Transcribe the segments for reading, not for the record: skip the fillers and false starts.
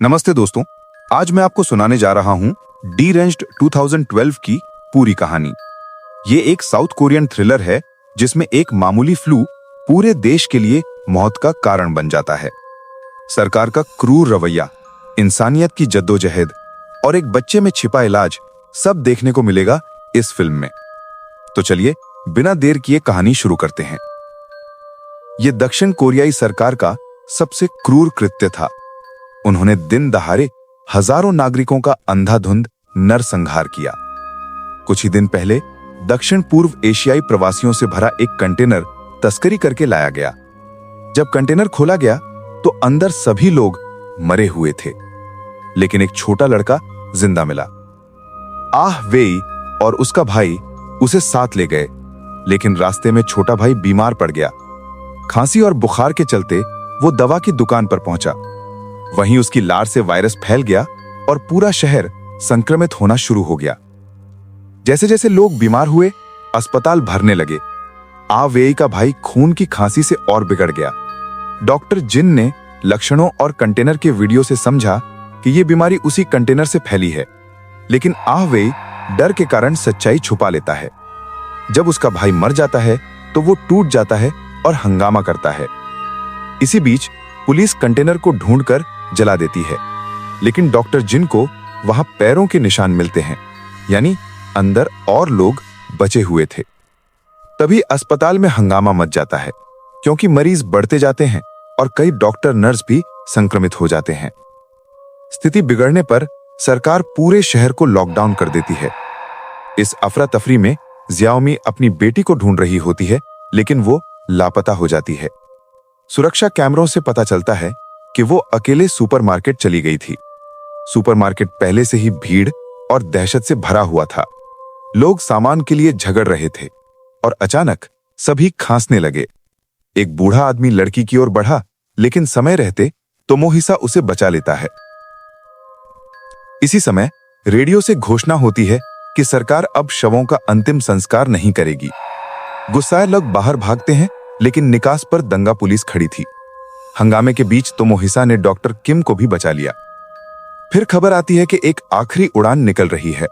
नमस्ते दोस्तों, आज मैं आपको सुनाने जा रहा हूं डीरेंज्ड 2012 की पूरी कहानी। ये एक साउथ कोरियन थ्रिलर है जिसमें एक मामूली फ्लू पूरे देश के लिए मौत का कारण बन जाता है। सरकार का क्रूर रवैया, इंसानियत की जद्दोजहद और एक बच्चे में छिपा इलाज सब देखने को मिलेगा इस फिल्म में। तो चलिए बिना देर किए कहानी शुरू करते हैं। ये दक्षिण कोरियाई सरकार का सबसे क्रूर कृत्य था। उन्होंने दिन दहाड़े हजारों नागरिकों का अंधाधुंध नरसंहार किया। कुछ ही दिन पहले दक्षिण पूर्व एशियाई प्रवासियों से भरा एक कंटेनर तस्करी करके लाया गया। जब कंटेनर खोला गया तो अंदर सभी लोग मरे हुए थे, लेकिन एक छोटा लड़का जिंदा मिला। आह वेई और उसका भाई उसे साथ ले गए, लेकिन रास्ते में छोटा भाई बीमार पड़ गया। खांसी और बुखार के चलते वो दवा की दुकान पर पहुंचा। वहीं उसकी लार से वायरस फैल गया और पूरा शहर संक्रमित होना शुरू हो गया। जैसे जैसे लोग बीमार हुए, अस्पताल भरने लगे। आ वेई का भाई खून की खांसी से और बिगड़ गया। डॉक्टर जिन ने लक्षणों और कंटेनर के वीडियो से समझा कि यह बीमारी उसी कंटेनर से फैली है, लेकिन आ वेई डर के कारण सच्चाई छुपा लेता है। जब उसका भाई मर जाता है तो वो टूट जाता है और हंगामा करता है। इसी बीच पुलिस कंटेनर को ढूंढकर जला देती है, लेकिन डॉक्टर जिन को वहां पैरों के निशान मिलते हैं, यानी अंदर और लोग बचे हुए थे। तभी अस्पताल में हंगामा मच जाता है, क्योंकि मरीज बढ़ते जाते हैं और कई डॉक्टर नर्स भी संक्रमित हो जाते हैं। स्थिति बिगड़ने पर सरकार पूरे शहर को लॉकडाउन कर देती है। इस अफरा तफरी में जियाओमी अपनी बेटी को ढूंढ रही होती है, लेकिन वो लापता हो जाती है। सुरक्षा कैमरों से पता चलता है कि वो अकेले सुपरमार्केट चली गई थी। सुपरमार्केट पहले से ही भीड़ और दहशत से भरा हुआ था। लोग सामान के लिए झगड़ रहे थे और अचानक सभी खांसने लगे। एक बूढ़ा आदमी लड़की की ओर बढ़ा, लेकिन समय रहते तोमोहिसा उसे बचा लेता है। इसी समय रेडियो से घोषणा होती है कि सरकार अब शवों का अंतिम संस्कार नहीं करेगी। गुस्साए लोग बाहर भागते हैं, लेकिन निकास पर दंगा पुलिस खड़ी थी। हंगामे के बीच तोमोहिसा ने डॉक्टर किम को भी बचा लिया। फिर खबर आती है कि एक आखिरी उड़ान निकल रही है।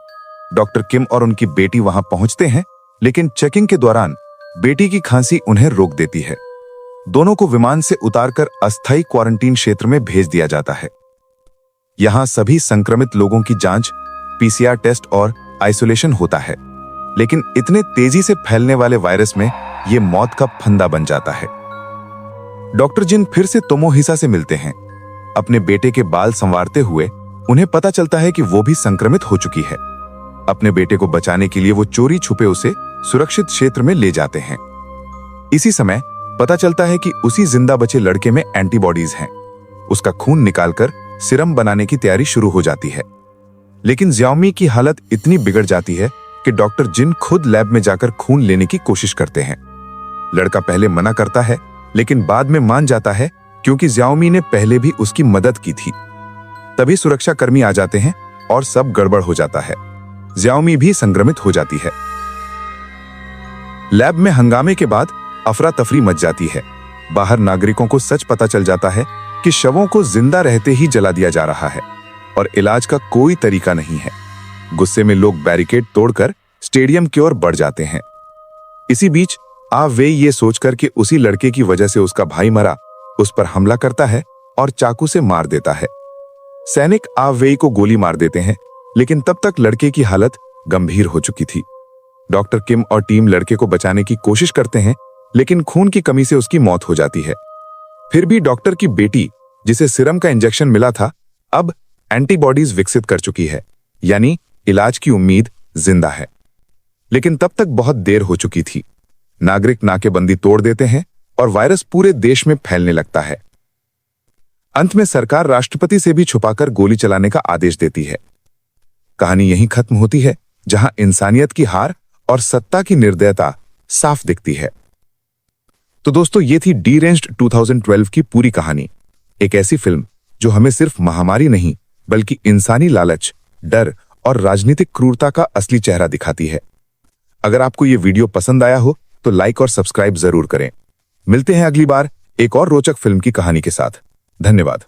डॉक्टर किम और उनकी बेटी वहां पहुंचते हैं, लेकिन चेकिंग के दौरान बेटी की खांसी उन्हें रोक देती है। दोनों को विमान से उतारकर अस्थायी क्वारंटीन क्षेत्र में भेज दिया जाता है। यहां सभी संक्रमित लोगों की जांच, पीसीआर टेस्ट और आइसोलेशन होता है, लेकिन इतने तेजी से फैलने वाले वायरस में यह मौत का फंदा बन जाता है। डॉक्टर जिन फिर से तोमोहिसा से मिलते हैं। अपने बेटे के बाल संवारते हुए उन्हें पता चलता है कि वो भी संक्रमित हो चुकी है। अपने बेटे को बचाने के लिए वो चोरी छुपे उसे सुरक्षित क्षेत्र में ले जाते हैं। इसी समय पता चलता है कि उसी जिंदा बचे लड़के में एंटीबॉडीज हैं। उसका खून निकालकर सीरम बनाने की तैयारी शुरू हो जाती है, लेकिन जियाओमी की हालत इतनी बिगड़ जाती है कि डॉक्टर जिन खुद लैब में जाकर खून लेने की कोशिश करते हैं। लड़का पहले मना करता है, लेकिन बाद में मान जाता है, क्योंकि जियाओमी ने पहले भी उसकी मदद की थी। तभी सुरक्षा कर्मी आ जाते हैं और सब गड़बड़ हो जाता है। जियाओमी भी संक्रमित हो जाती है। लैब में हंगामे के बाद अफरा तफरी मच जाती है। बाहर नागरिकों को सच पता चल जाता है कि शवों को जिंदा रहते ही जला दिया जा रहा है और इलाज का कोई तरीका नहीं है। गुस्से में लोग बैरिकेड तोड़कर स्टेडियम की ओर बढ़ जाते हैं। इसी बीच आ वेई ये सोचकर कि उसी लड़के की वजह से उसका भाई मरा, उस पर हमला करता है और चाकू से मार देता है। सैनिक आ वेई को गोली मार देते हैं, लेकिन तब तक लड़के की हालत गंभीर हो चुकी थी। डॉक्टर किम और टीम लड़के को बचाने की कोशिश करते हैं, लेकिन खून की कमी से उसकी मौत हो जाती है। फिर भी डॉक्टर की बेटी, जिसे सीरम का इंजेक्शन मिला था, अब एंटीबॉडीज विकसित कर चुकी है, यानी इलाज की उम्मीद जिंदा है। लेकिन तब तक बहुत देर हो चुकी थी। नागरिक नाकेबंदी तोड़ देते हैं और वायरस पूरे देश में फैलने लगता है। अंत में सरकार राष्ट्रपति से भी छुपाकर गोली चलाने का आदेश देती है। कहानी यहीं खत्म होती है, जहां इंसानियत की हार और सत्ता की निर्दयता साफ दिखती है। तो दोस्तों, ये थी डीरेंज्ड 2012 की पूरी कहानी। एक ऐसी फिल्म जो हमें सिर्फ महामारी नहीं, बल्कि इंसानी लालच, डर और राजनीतिक क्रूरता का असली चेहरा दिखाती है। अगर आपको ये वीडियो पसंद आया हो तो लाइक और सब्सक्राइब जरूर करें। मिलते हैं अगली बार एक और रोचक फिल्म की कहानी के साथ। धन्यवाद।